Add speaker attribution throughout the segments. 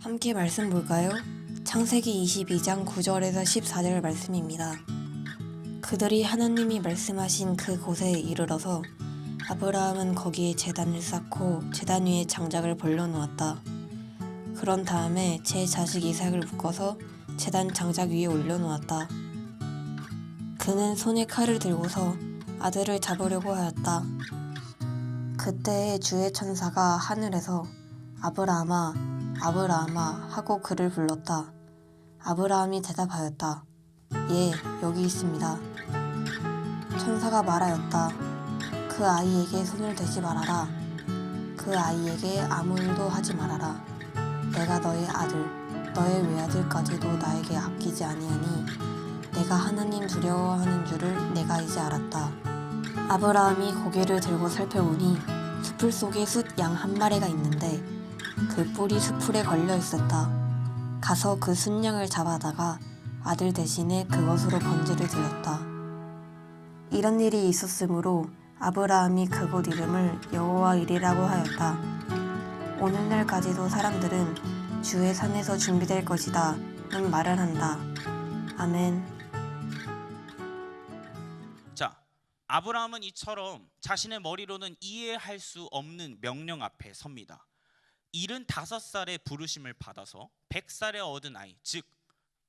Speaker 1: 함께 말씀 볼까요? 창세기 22장 9절에서 14절 말씀입니다. 그들이 하나님이 말씀하신 그 곳에 이르러서 아브라함은 거기에 제단을 쌓고 제단 위에 장작을 벌려 놓았다. 그런 다음에 제 자식 이삭을 묶어서 제단 장작 위에 올려 놓았다. 그는 손에 칼을 들고서 아들을 잡으려고 하였다. 그때에 주의 천사가 하늘에서 아브라함아, 아브라함아 하고 그를 불렀다. 아브라함이 대답하였다. 예, 여기 있습니다. 천사가 말하였다. 그 아이에게 손을 대지 말아라. 그 아이에게 아무 일도 하지 말아라. 내가 너의 아들, 너의 외아들까지도 나에게 아끼지 아니하니 내가 하나님 두려워하는 줄을 내가 이제 알았다. 아브라함이 고개를 들고 살펴보니 숲풀 속에 숫 양 한 마리가 있는데 그 뿔이 숲풀에 걸려 있었다. 가서 그 숫양을 잡아다가 아들 대신에 그것으로 번제를 드렸다. 이런 일이 있었으므로 아브라함이 그곳 이름을 여호와 일이라고 하였다. 오늘날까지도 사람들은 주의 산에서 준비될 것이다는 말을 한다. 아멘.
Speaker 2: 자, 아브라함은 이처럼 자신의 머리로는 이해할 수 없는 명령 앞에 섭니다. 75살의 부르심을 받아서 100살에 얻은 아이, 즉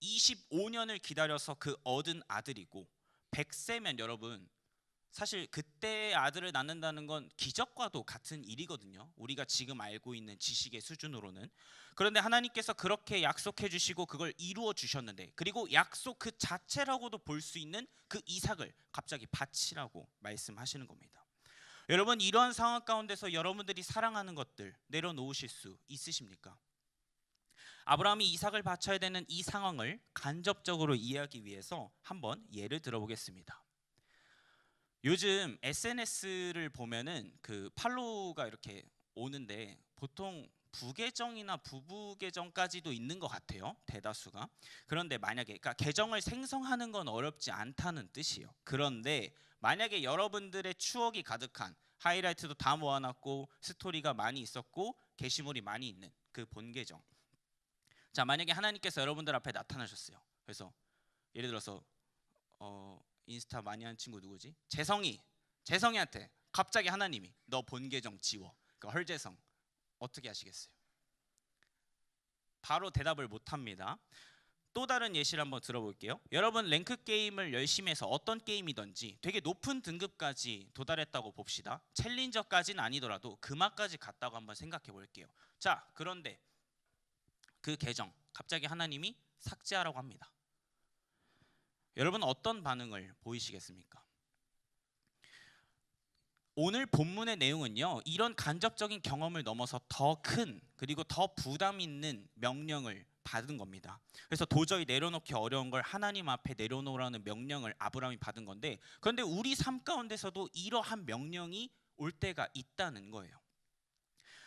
Speaker 2: 25년을 기다려서 그 얻은 아들이고 100세면 여러분 사실 그때 아들을 낳는다는 건 기적과도 같은 일이거든요. 우리가 지금 알고 있는 지식의 수준으로는. 그런데 하나님께서 그렇게 약속해 주시고 그걸 이루어 주셨는데, 그리고 약속 그 자체라고도 볼 수 있는 그 이삭을 갑자기 바치라고 말씀하시는 겁니다. 여러분, 이러한 상황 가운데서 여러분들이 사랑하는 것들 내려놓으실 수 있으십니까? 아브라함이 이삭을 바쳐야 되는 이 상황을 간접적으로 이해하기 위해서 한번 예를 들어보겠습니다. 요즘 SNS를 보면은 그 팔로우가 이렇게 오는데 보통 부계정이나 부부 계정까지도 있는 것 같아요, 대다수가. 그런데 만약에 그러니까 계정을 생성하는 건 어렵지 않다는 뜻이에요. 그런데 만약에 여러분들의 추억이 가득한 하이라이트도 다 모아놨고 스토리가 많이 있었고 게시물이 많이 있는 그 본 계정, 자 만약에 하나님께서 여러분들 앞에 나타나셨어요. 그래서 예를 들어서 인스타 많이 하는 친구 누구지? 재성이한테 갑자기 하나님이 너 본 계정 지워, 그러니까 헐재성, 어떻게 하시겠어요? 바로 대답을 못합니다. 또 다른 예시를 한번 들어볼게요. 여러분 랭크 게임을 열심히 해서 어떤 게임이든지 되게 높은 등급까지 도달했다고 봅시다. 챌린저까지는 아니더라도 금화까지 갔다고 한번 생각해 볼게요. 자, 그런데 그 계정 갑자기 하나님이 삭제하라고 합니다. 여러분 어떤 반응을 보이시겠습니까? 오늘 본문의 내용은요, 이런 간접적인 경험을 넘어서 더 큰 그리고 더 부담 있는 명령을 받은 겁니다. 그래서 도저히 내려놓기 어려운 걸 하나님 앞에 내려놓으라는 명령을 아브라함이 받은 건데, 그런데 우리 삶 가운데서도 이러한 명령이 올 때가 있다는 거예요.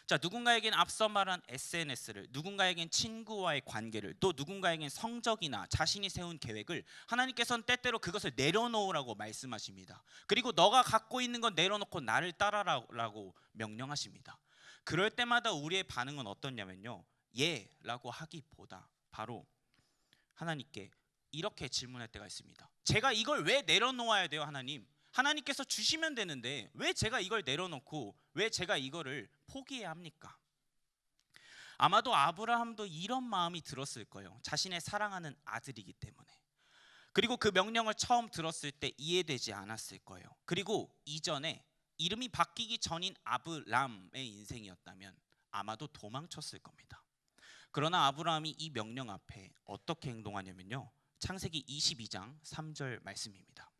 Speaker 2: 자, 누군가에겐 앞서 말한 SNS를, 누군가에겐 친구와의 관계를, 또 누군가에겐 성적이나 자신이 세운 계획을 하나님께서는 때때로 그것을 내려놓으라고 말씀하십니다. 그리고 너가 갖고 있는 건 내려놓고 나를 따라라고 명령하십니다. 그럴 때마다 우리의 반응은 어떻냐면요, 예 라고 하기보다 바로 하나님께 이렇게 질문할 때가 있습니다. 제가 이걸 왜 내려놓아야 돼요, 하나님? 하나님께서 주시면 되는데 왜 제가 이걸 내려놓고 왜 제가 이거를 포기해야 합니까? 아마도 아브라함도 이런 마음이 들었을 거예요. 자신의 사랑하는 아들이기 때문에. 그리고 그 명령을 처음 들었을 때 이해되지 않았을 거예요. 그리고 이전에 이름이 바뀌기 전인 아브람의 인생이었다면 아마도 도망쳤을 겁니다. 그러나 아브라함이 이 명령 앞에 어떻게 행동하냐면요, 창세기 22장 3절 말씀입니다.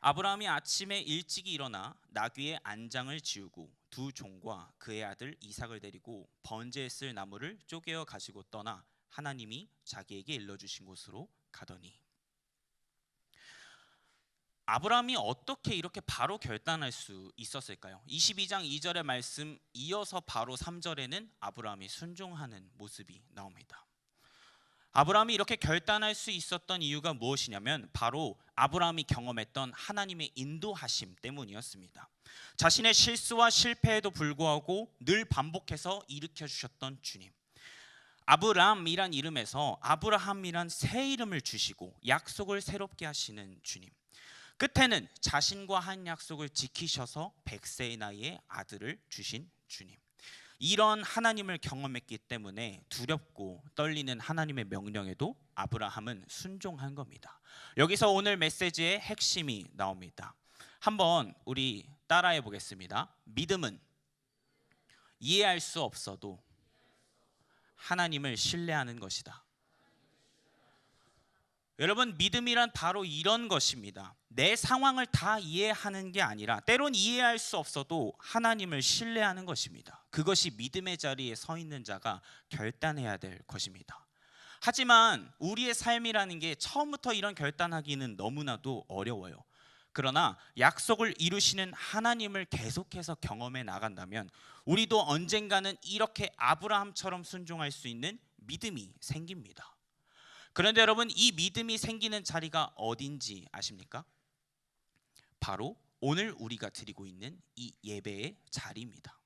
Speaker 2: 아브라함이 아침에 일찍이 일어나 나귀의 안장을 지우고 두 종과 그의 아들 이삭을 데리고 번제에 쓸 나무를 쪼개어 가지고 떠나 하나님이 자기에게 일러주신 곳으로 가더니. 아브라함이 어떻게 이렇게 바로 결단할 수 있었을까요? 22장 2절의 말씀 이어서 바로 3절에는 아브라함이 순종하는 모습이 나옵니다. 아브라함이 이렇게 결단할 수 있었던 이유가 무엇이냐면 바로 아브라함이 경험했던 하나님의 인도하심 때문이었습니다. 자신의 실수와 실패에도 불구하고 늘 반복해서 일으켜 주셨던 주님. 아브람이란 이름에서 아브라함이란 새 이름을 주시고 약속을 새롭게 하시는 주님. 끝에는 자신과 한 약속을 지키셔서 100세의 나이에 아들을 주신 주님. 이런 하나님을 경험했기 때문에 두렵고 떨리는 하나님의 명령에도 아브라함은 순종한 겁니다. 여기서 오늘 메시지의 핵심이 나옵니다. 한번 우리 따라해 보겠습니다. 믿음은 이해할 수 없어도 하나님을 신뢰하는 것이다. 여러분, 믿음이란 바로 이런 것입니다. 내 상황을 다 이해하는 게 아니라 때론 이해할 수 없어도 하나님을 신뢰하는 것입니다. 그것이 믿음의 자리에 서 있는 자가 결단해야 될 것입니다. 하지만 우리의 삶이라는 게 처음부터 이런 결단하기는 너무나도 어려워요. 그러나 약속을 이루시는 하나님을 계속해서 경험해 나간다면 우리도 언젠가는 이렇게 아브라함처럼 순종할 수 있는 믿음이 생깁니다. 그런데 여러분, 이 믿음이 생기는 자리가 어딘지 아십니까? 바로 오늘 우리가 드리고 있는 이 예배의 자리입니다.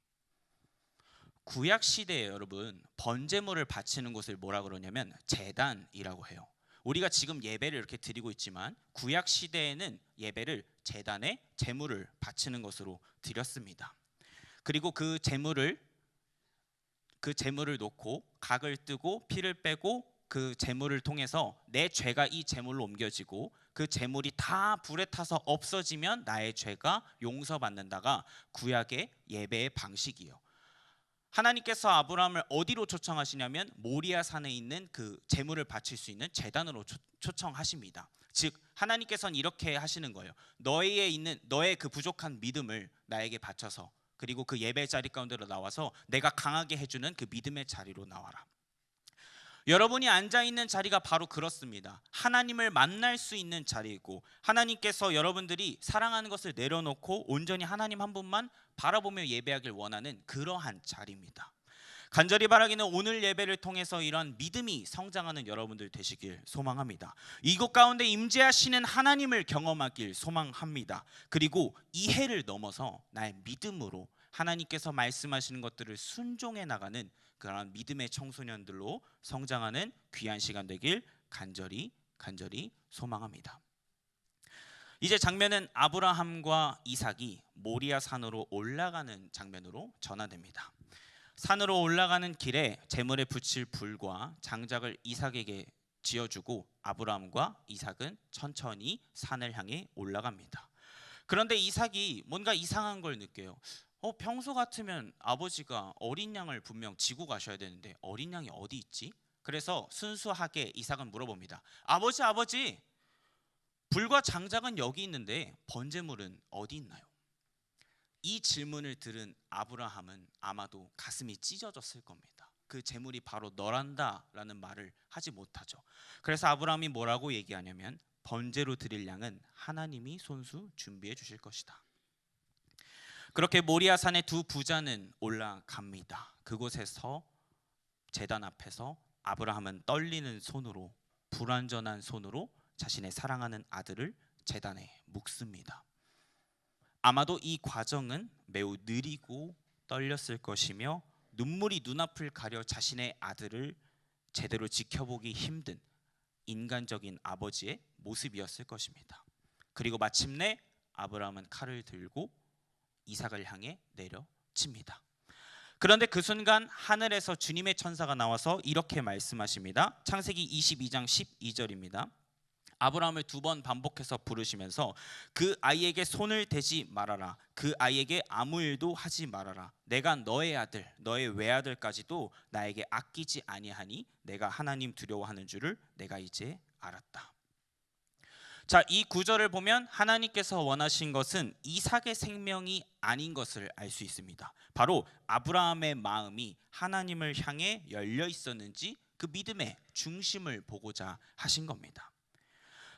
Speaker 2: 구약 시대에 여러분, 번제물을 바치는 곳을 뭐라 그러냐면 제단이라고 해요. 우리가 지금 예배를 이렇게 드리고 있지만 구약 시대에는 예배를 제단에 제물을 바치는 것으로 드렸습니다. 그리고 그 제물을 놓고 각을 뜨고 피를 빼고 그 제물을 통해서 내 죄가 이 제물로 옮겨지고 그 제물이 다 불에 타서 없어지면 나의 죄가 용서받는다가 구약의 예배의 방식이요. 하나님께서 아브라함을 어디로 초청하시냐면 모리아 산에 있는 그 제물을 바칠 수 있는 제단으로 초청하십니다. 즉 하나님께서는 이렇게 하시는 거예요. 너의 그 부족한 믿음을 나에게 바쳐서 그리고 그 예배 자리 가운데로 나와서 내가 강하게 해주는 그 믿음의 자리로 나와라. 여러분이 앉아있는 자리가 바로 그렇습니다. 하나님을 만날 수 있는 자리이고 하나님께서 여러분들이 사랑하는 것을 내려놓고 온전히 하나님 한 분만 바라보며 예배하길 원하는 그러한 자리입니다. 간절히 바라기는 오늘 예배를 통해서 이러한 믿음이 성장하는 여러분들 되시길 소망합니다. 이곳 가운데 임재하시는 하나님을 경험하길 소망합니다. 그리고 이해를 넘어서 나의 믿음으로 하나님께서 말씀하시는 것들을 순종해 나가는 그런 믿음의 청소년들로 성장하는 귀한 시간 되길 간절히 소망합니다. 이제 장면은 아브라함과 이삭이 모리아 산으로 올라가는 장면으로 전환됩니다. 산으로 올라가는 길에 제물에 붙일 불과 장작을 이삭에게 지어주고 아브라함과 이삭은 천천히 산을 향해 올라갑니다. 그런데 이삭이 뭔가 이상한 걸 느껴요. 평소 같으면 아버지가 어린 양을 분명 지고 가셔야 되는데 어린 양이 어디 있지? 그래서 순수하게 이삭은 물어봅니다. 아버지, 불과 장작은 여기 있는데 번제물은 어디 있나요? 이 질문을 들은 아브라함은 아마도 가슴이 찢어졌을 겁니다. 그 제물이 바로 너란다라는 말을 하지 못하죠. 그래서 아브라함이 뭐라고 얘기하냐면 번제로 드릴 양은 하나님이 손수 준비해 주실 것이다. 그렇게 모리아산의 두 부자는 올라갑니다. 그곳에서 제단 앞에서 아브라함은 떨리는 손으로 불완전한 손으로 자신의 사랑하는 아들을 제단에 묵습니다. 아마도 이 과정은 매우 느리고 떨렸을 것이며 눈물이 눈앞을 가려 자신의 아들을 제대로 지켜보기 힘든 인간적인 아버지의 모습이었을 것입니다. 그리고 마침내 아브라함은 칼을 들고 이삭을 향해 내려칩니다. 그런데 그 순간 하늘에서 주님의 천사가 나와서 이렇게 말씀하십니다. 창세기 22장 12절입니다. 아브라함을 두 번 반복해서 부르시면서 그 아이에게 손을 대지 말아라. 그 아이에게 아무 일도 하지 말아라. 내가 너의 아들, 너의 외아들까지도 나에게 아끼지 아니하니 내가 하나님 두려워하는 줄을 내가 이제 알았다. 자, 이 구절을 보면 하나님께서 원하신 것은 이삭의 생명이 아닌 것을 알 수 있습니다. 바로 아브라함의 마음이 하나님을 향해 열려 있었는지 그 믿음의 중심을 보고자 하신 겁니다.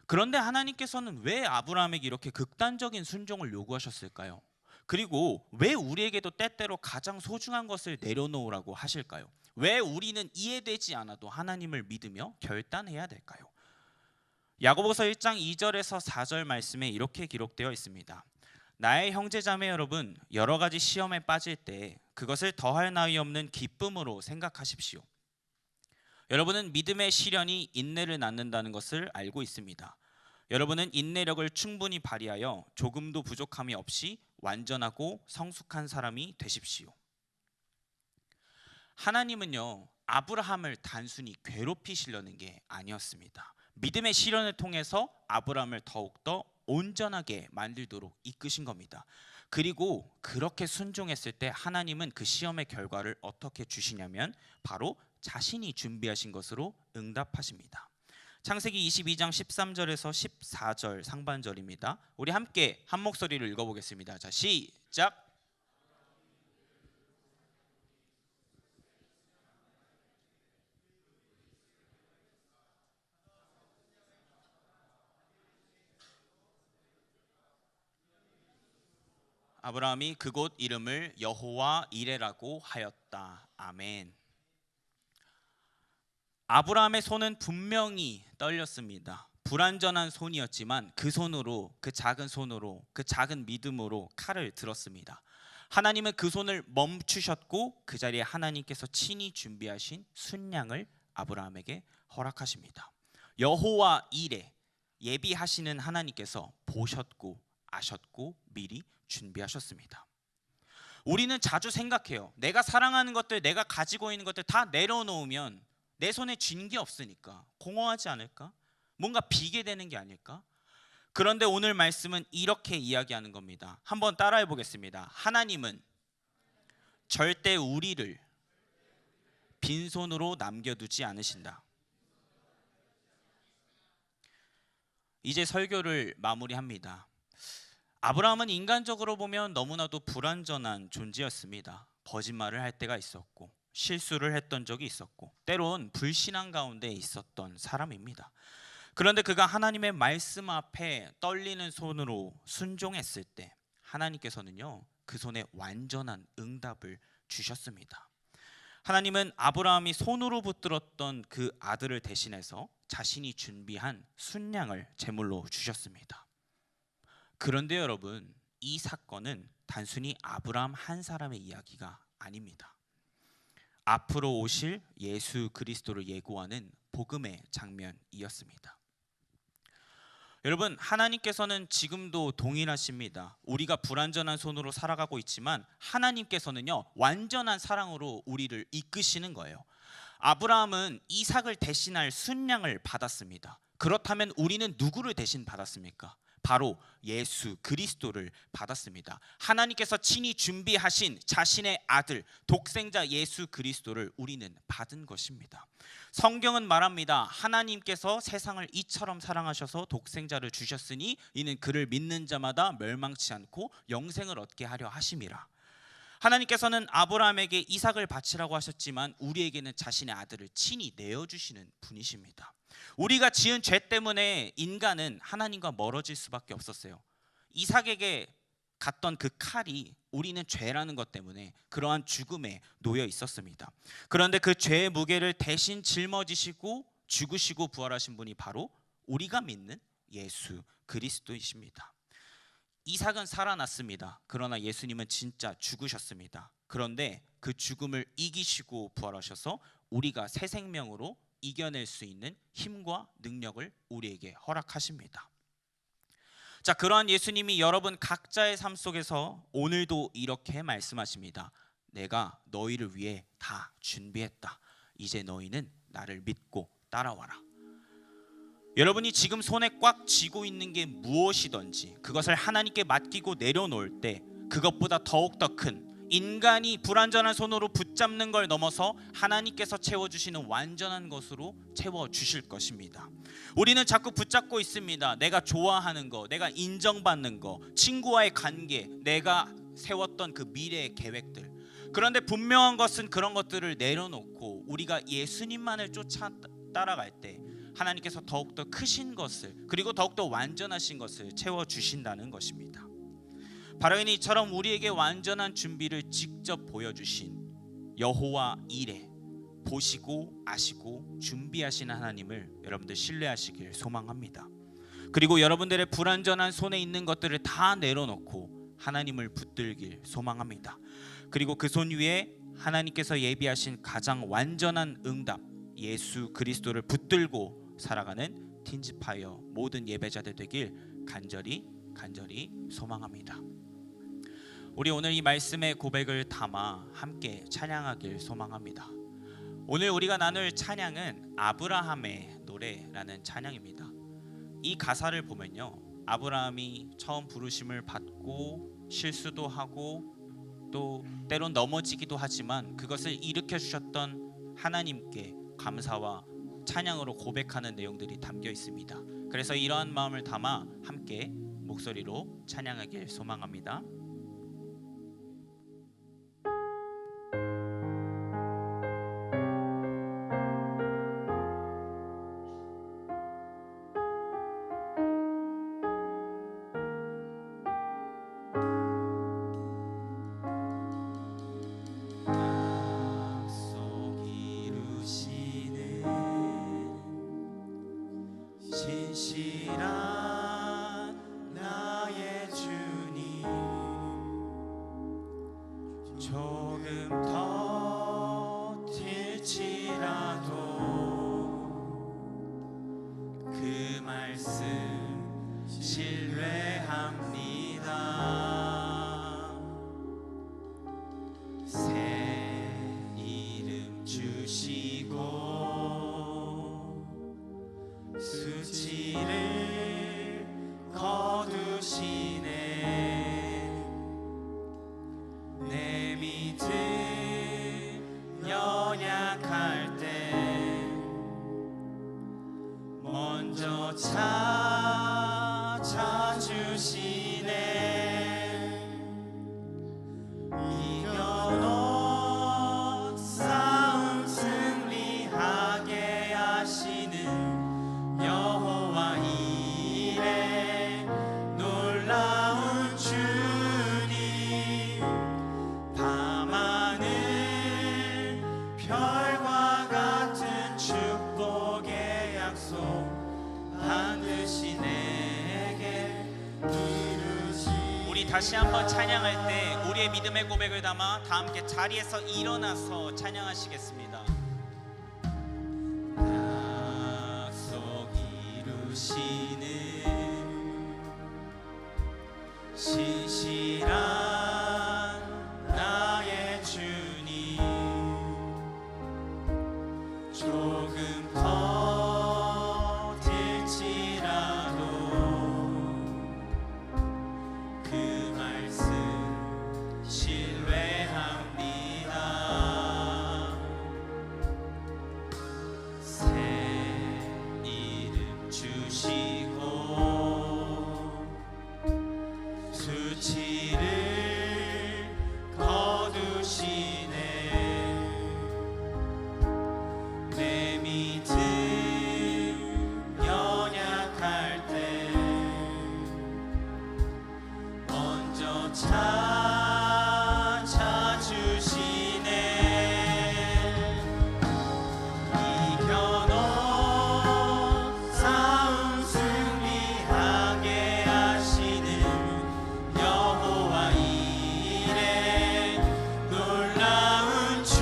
Speaker 2: 그런데 하나님께서는 왜 아브라함에게 이렇게 극단적인 순종을 요구하셨을까요? 그리고 왜 우리에게도 때때로 가장 소중한 것을 내려놓으라고 하실까요? 왜 우리는 이해되지 않아도 하나님을 믿으며 결단해야 될까요? 야고보서 1장 2절에서 4절 말씀에 이렇게 기록되어 있습니다. 나의 형제자매 여러분, 여러 가지 시험에 빠질 때 그것을 더할 나위 없는 기쁨으로 생각하십시오. 여러분은 믿음의 시련이 인내를 낳는다는 것을 알고 있습니다. 여러분은 인내력을 충분히 발휘하여 조금도 부족함이 없이 완전하고 성숙한 사람이 되십시오. 하나님은요, 아브라함을 단순히 괴롭히시려는 게 아니었습니다. 믿음의 시련을 통해서 아브라함을 더욱더 온전하게 만들도록 이끄신 겁니다. 그리고 그렇게 순종했을 때 하나님은 그 시험의 결과를 어떻게 주시냐면 바로 자신이 준비하신 것으로 응답하십니다. 창세기 22장 13절에서 14절 상반절입니다. 우리 함께 한 목소리로 읽어보겠습니다. 자, 시작. 아브라함이 그곳 이름을 여호와 이레라고 하였다. 아멘. 아브라함의 손은 분명히 떨렸습니다. 불완전한 손이었지만 그 손으로, 그 작은 손으로, 그 작은 믿음으로 칼을 들었습니다. 하나님은 그 손을 멈추셨고 그 자리에 하나님께서 친히 준비하신 순양을 아브라함에게 허락하십니다. 여호와 이레, 예비하시는 하나님께서 보셨고 아셨고 미리 준비하셨습니다. 우리는 자주 생각해요. 내가 사랑하는 것들, 내가 가지고 있는 것들 다 내려놓으면 내 손에 쥔 게 없으니까 공허하지 않을까? 뭔가 비게 되는 게 아닐까? 그런데 오늘 말씀은 이렇게 이야기하는 겁니다. 한번 따라해 보겠습니다. 하나님은 절대 우리를 빈손으로 남겨두지 않으신다. 이제 설교를 마무리합니다. 아브라함은 인간적으로 보면 너무나도 불완전한 존재였습니다. 거짓말을 할 때가 있었고 실수를 했던 적이 있었고 때론 불신앙 가운데 있었던 사람입니다. 그런데 그가 하나님의 말씀 앞에 떨리는 손으로 순종했을 때 하나님께서는요, 그 손에 완전한 응답을 주셨습니다. 하나님은 아브라함이 손으로 붙들었던 그 아들을 대신해서 자신이 준비한 순양을 제물로 주셨습니다. 그런데 여러분, 이 사건은 단순히 아브라함 한 사람의 이야기가 아닙니다. 앞으로 오실 예수 그리스도를 예고하는 복음의 장면이었습니다. 여러분, 하나님께서는 지금도 동일하십니다. 우리가 불완전한 손으로 살아가고 있지만 하나님께서는요, 완전한 사랑으로 우리를 이끄시는 거예요. 아브라함은 이삭을 대신할 순양을 받았습니다. 그렇다면 우리는 누구를 대신 받았습니까? 바로 예수 그리스도를 받았습니다. 하나님께서 친히 준비하신 자신의 아들 독생자 예수 그리스도를 우리는 받은 것입니다. 성경은 말합니다. 하나님께서 세상을 이처럼 사랑하셔서 독생자를 주셨으니 이는 그를 믿는 자마다 멸망치 않고 영생을 얻게 하려 하심이라. 하나님께서는 아브라함에게 이삭을 바치라고 하셨지만 우리에게는 자신의 아들을 친히 내어주시는 분이십니다. 우리가 지은 죄 때문에 인간은 하나님과 멀어질 수밖에 없었어요. 이삭에게 갔던 그 칼이 우리는 죄라는 것 때문에 그러한 죽음에 놓여 있었습니다. 그런데 그 죄의 무게를 대신 짊어지시고 죽으시고 부활하신 분이 바로 우리가 믿는 예수 그리스도이십니다. 이삭은 살아났습니다. 그러나 예수님은 진짜 죽으셨습니다. 그런데 그 죽음을 이기시고 부활하셔서 우리가 새 생명으로 이겨낼 수 있는 힘과 능력을 우리에게 허락하십니다. 자, 그러한 예수님이 여러분 각자의 삶 속에서 오늘도 이렇게 말씀하십니다. 내가 너희를 위해 다 준비했다. 이제 너희는 나를 믿고 따라와라. 여러분이 지금 손에 꽉 쥐고 있는 게 무엇이든지 그것을 하나님께 맡기고 내려놓을 때 그것보다 더욱더 큰 인간이 불완전한 손으로 붙잡는 걸 넘어서 하나님께서 채워주시는 완전한 것으로 채워주실 것입니다. 우리는 자꾸 붙잡고 있습니다. 내가 좋아하는 거, 내가 인정받는 거, 친구와의 관계, 내가 세웠던 그 미래의 계획들. 그런데 분명한 것은 그런 것들을 내려놓고 우리가 예수님만을 쫓아 따라갈 때 하나님께서 더욱더 크신 것을 그리고 더욱더 완전하신 것을 채워주신다는 것입니다. 바로 이처럼 우리에게 완전한 준비를 직접 보여주신 여호와 이레, 보시고 아시고 준비하시는 하나님을 여러분들 신뢰하시길 소망합니다. 그리고 여러분들의 불완전한 손에 있는 것들을 다 내려놓고 하나님을 붙들길 소망합니다. 그리고 그 손 위에 하나님께서 예비하신 가장 완전한 응답 예수 그리스도를 붙들고 살아가는 틴즈파이어 모든 예배자들 되길 간절히 소망합니다. 우리 오늘 이 말씀의 고백을 담아 함께 찬양하길 소망합니다. 오늘 우리가 나눌 찬양은 아브라함의 노래라는 찬양입니다. 이 가사를 보면요, 아브라함이 처음 부르심을 받고 실수도 하고 또 때론 넘어지기도 하지만 그것을 일으켜 주셨던 하나님께 감사와 찬양으로 고백하는 내용들이 담겨 있습니다. 그래서 이러한 마음을 담아 함께 목소리로 찬양하길 소망합니다. 신실한 나의 주님, 조금 더 튈지라도 그 말씀 신뢰합니다. 새 이름 주시고 수치를 거두시네. 내 믿음 연약할 때 먼저 찾아주시네. 이겨놓은 싸움 승리하게 하시는 여호와 이레, 놀라운 주님, 밤하늘 별과 같은 축복의 약속 반드시 내게 이루시. 우리 다시 한번 찬양할 때 우리의 믿음의 고백을 담아 다 함께 자리에서 일어나서 찬양하시겠습니다. 약속 이루시는 신실한 나의 주님, 조금 더 딜지라도 그 말씀 신뢰합니다. 새 이름 주시고 수치를 거두시네. 내 믿음 연약할 때 먼저 찾아주시네. 이겨놓은 싸움 승리하게 하시는 여호와 이레, 놀라운 주님,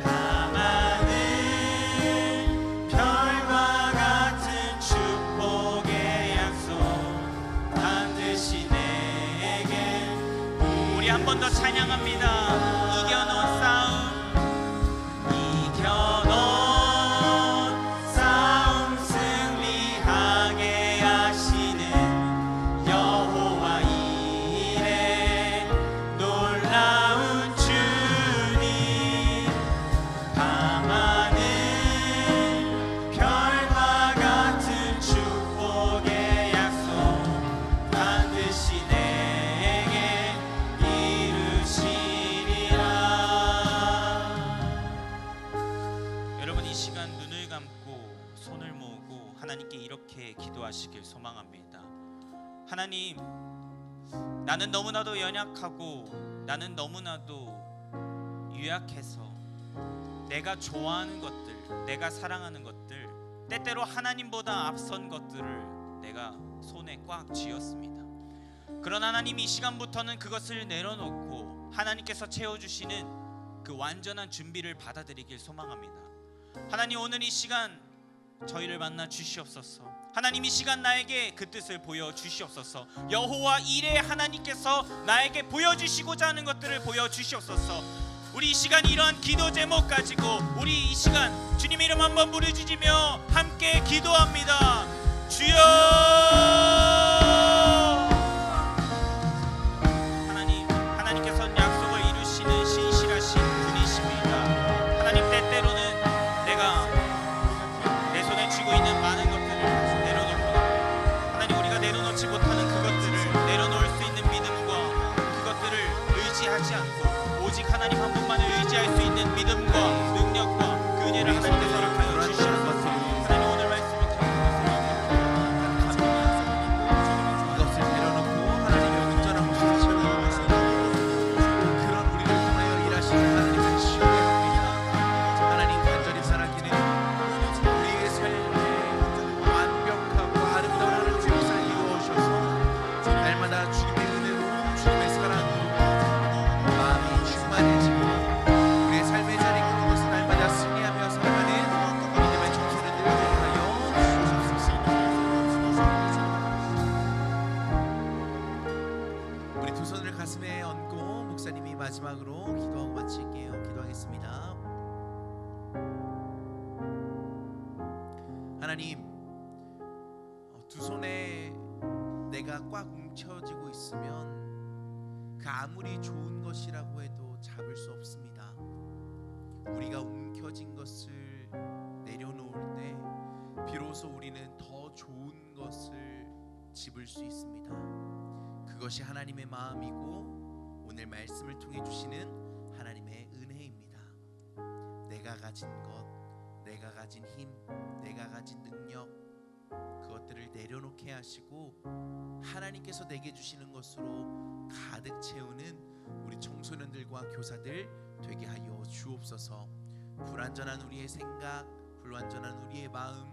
Speaker 2: 밤하늘 별과 같은 축복의 약속 반드시 내게. 우리 한 번 더 찬양합니다. 이겨놓은 싸움 승리하게 하시는 여호와 이레, 놀라운 주님, 밤하늘 별과 같은 축복의 약속 반드시 내게 이루시리라. 여러분, 이 시간 눈을 감고 손을 모으고 하나님께 이렇게 기도하시길 소망합니다. 하나님, 나는 너무나도 연약하고 나는 너무나도 유약해서 내가 좋아하는 것들, 내가 사랑하는 것들, 때때로 하나님보다 앞선 것들을 내가 손에 꽉 쥐었습니다. 그런 하나님, 이 시간부터는 그것을 내려놓고 하나님께서 채워주시는 그 완전한 준비를 받아들이길 소망합니다. 하나님, 오늘 이 시간 저희를 만나 주시옵소서. 하나님, 이 시간 나에게 그 뜻을 보여주시옵소서. 여호와 이레 하나님께서 나에게 보여주시고자 하는 것들을 보여주시옵소서. 우리 이 시간 이러한 기도 제목 가지고 우리 이 시간 주님의 이름 한번 부르짖으며 함께 기도합니다. 주여! 하나님께서는 약속을 이루시는 신실하신 분이십니다. 하나님, 때때로는 내가 내 손에 쥐고 있는 많은 것들을 내려놓고 하나님, 우리가 내려놓지 못하는 그것들을 내려놓을 수 있는 믿음과 그것들을 의지하지 않고 오직 하나님 한 분만을 의지할 수 있는 믿음과 능력과 그 은혜를 하나님께서 허락하여 주시옵소서. 하나님, 오늘 말씀을
Speaker 3: 이것을 내려놓고 하나님의 온전한 모습을 채워나가서 그런 우리를 통하여 일하시는 하나님을 신뢰합니다. 하나님, 간절히 살아기는 우리의 삶에 완벽하고 아름다운 하나님의 역사를 이루어주셔서 날마다 주님의 은혜로 주님의 사랑으로 마음이 충만해지고 우리의 삶의 자리 그 곳을 날마다 승리하며 살아가는 믿음의 청소년들 되게 하여 주옵소서. 우리 두 손을 가슴에 얹고 목사님이 마지막으로 기도하고 마칠게요. 기도하겠습니다. 하나님, 두 손에 내가 꽉 뭉쳐지고 있으면 그 아무리 좋은 것이라고 해도 잡을 수 없습니다. 우리가 움켜진 것을 내려놓을 때 비로소 우리는 더 좋은 것을 집을 수 있습니다. 그것이 하나님의 마음이고 오늘 말씀을 통해 주시는 하나님의 은혜입니다. 내가 가진 것, 내가 가진 힘, 내가 가진 능력, 그것들을 내려놓게 하시고 하나님께서 내게 주시는 것으로 가득 채우는 우리 청소년들과 교사들 되게 하여 주옵소서. 불완전한 우리의 생각, 불완전한 우리의 마음,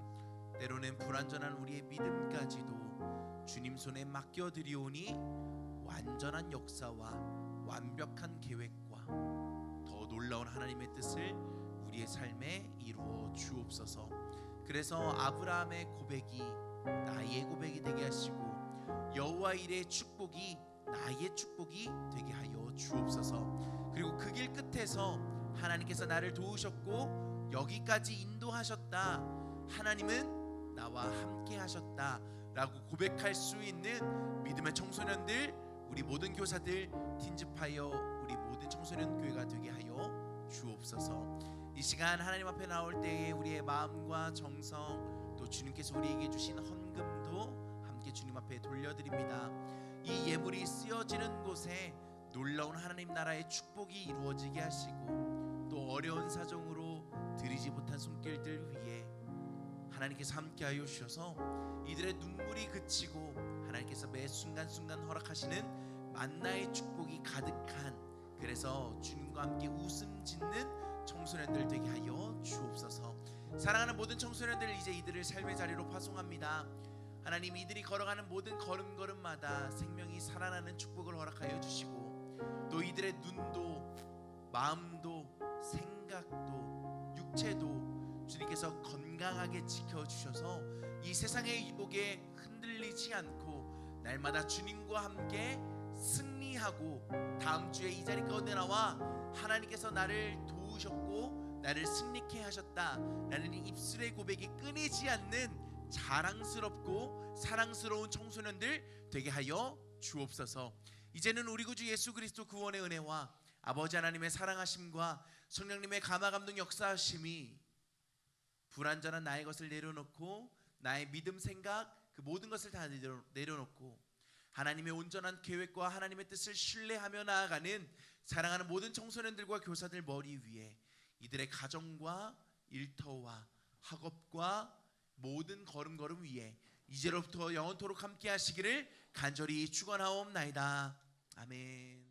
Speaker 3: 때로는 불완전한 우리의 믿음까지도 주님 손에 맡겨드리오니 완전한 역사와 완벽한 계획과 더 놀라운 하나님의 뜻을 우리의 삶에 이루어 주옵소서. 그래서 아브라함의 고백이 나의 고백이 되게 하시고 여호와 일의 축복이 나의 축복이 되게 하여 주옵소서. 그리고 그 길 끝에서 하나님께서 나를 도우셨고 여기까지 인도하셨다, 하나님은 나와 함께 하셨다 라고 고백할 수 있는 믿음의 청소년들, 우리 모든 교사들, 팀즈파이어 우리 모든 청소년 교회가 되게 하여 주옵소서. 이 시간 하나님 앞에 나올 때에 우리의 마음과 정성, 또 주님께서 우리에게 주신 헌금도 함께 주님 앞에 돌려드립니다. 이 예물이 쓰여지는 곳에 놀라운 하나님 나라의 축복이 이루어지게 하시고 또 어려운 사정으로 드리지 못한 손길들 위에 하나님께서 함께하여 주셔서 이들의 눈물이 그치고 하나님께서 매 순간순간 허락하시는 만나의 축복이 가득한, 그래서 주님과 함께 웃음 짓는 청소년들 되게 하여 주옵소서. 사랑하는 모든 청소년들, 이제 이들을 삶의 자리로 파송합니다. 하나님, 이들이 걸어가는 모든 걸음걸음마다 생명이 살아나는 축복을 허락하여 주시고 또 이들의 눈도 마음도 생각도 육체도 주님께서 건강하게 지켜주셔서 이 세상의 유혹에 흔들리지 않고 날마다 주님과 함께 승리하고 다음 주에 이 자리 가운데 나와 하나님께서 나를 도우셨고 나를 승리케 하셨다 라는 입술의 고백이 끊이지 않는 자랑스럽고 사랑스러운 청소년들 되게 하여 주옵소서. 이제는 우리 구주 예수 그리스도 구원의 은혜와 아버지 하나님의 사랑하심과 성령님의 감화감동 역사하심이 불완전한 나의 것을 내려놓고 나의 믿음 생각 그 모든 것을 다 내려놓고 하나님의 온전한 계획과 하나님의 뜻을 신뢰하며 나아가는 사랑하는 모든 청소년들과 교사들 머리 위에 이들의 가정과 일터와 학업과 모든 걸음걸음 위에 이제로부터 영원토록 함께 하시기를 간절히 축원하옵나이다. 아멘.